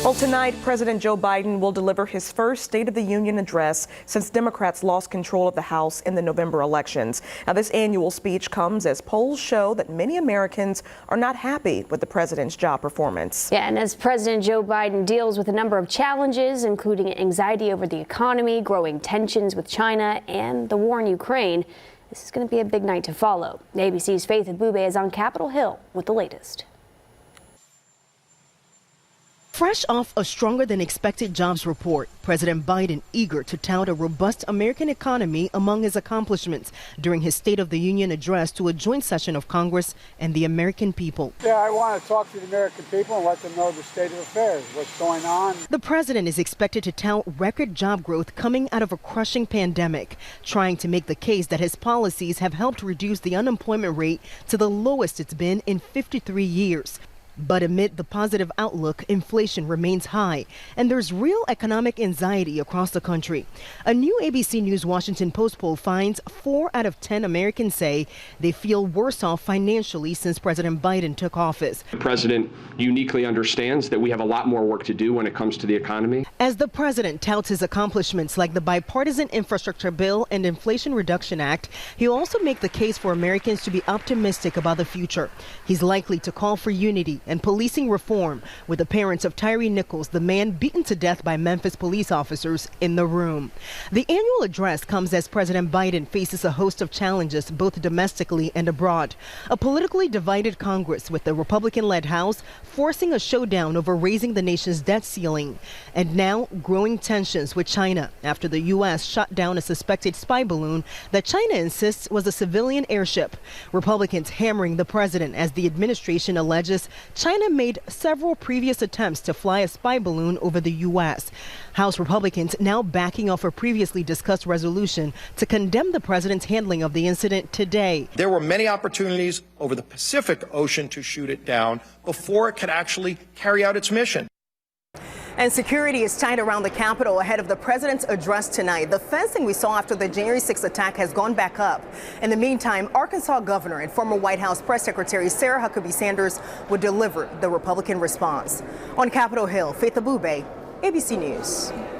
Well, tonight, President Joe Biden will deliver his first State of the Union address since Democrats lost control of the House in the November elections. Now, this annual speech comes as polls show that many Americans are not happy with the president's job performance. Yeah, and as President Joe Biden deals with a number of challenges, including anxiety over the economy, growing tensions with China, and the war in Ukraine, this is going to be a big night to follow. ABC's Faith Abube is on Capitol Hill with the latest. Fresh off a stronger than expected jobs report, President Biden eager to tout a robust American economy among his accomplishments during his State of the Union address to a joint session of Congress and the American people. Yeah, I want to talk to the American people and let them know the state of affairs, what's going on. The president is expected to tout record job growth coming out of a crushing pandemic, trying to make the case that his policies have helped reduce the unemployment rate to the lowest it's been in 53 years. But amid the positive outlook, inflation remains high, and there's real economic anxiety across the country. A new ABC News Washington Post poll finds 4 out of 10 Americans say they feel worse off financially since President Biden took office. The president uniquely understands that we have a lot more work to do when it comes to the economy. As the president touts his accomplishments like the bipartisan infrastructure bill and Inflation Reduction Act, he'll also make the case for Americans to be optimistic about the future. He's likely to call for unity and policing reform, with the parents of Tyree Nichols, the man beaten to death by Memphis police officers, in the room. The annual address comes as President Biden faces a host of challenges both domestically and abroad. A politically divided Congress with the Republican-led House forcing a showdown over raising the nation's debt ceiling. And now growing tensions with China after the U.S. shot down a suspected spy balloon that China insists was a civilian airship. Republicans hammering the president as the administration alleges China made several previous attempts to fly a spy balloon over the U.S. House Republicans now backing off a previously discussed resolution to condemn the president's handling of the incident today. There were many opportunities over the Pacific Ocean to shoot it down before it could actually carry out its mission. And security is tight around the Capitol ahead of the president's address tonight. The fencing we saw after the January 6th attack has gone back up. In the meantime, Arkansas Governor and former White House Press Secretary Sarah Huckabee Sanders would deliver the Republican response. On Capitol Hill, Faith Abube, ABC News.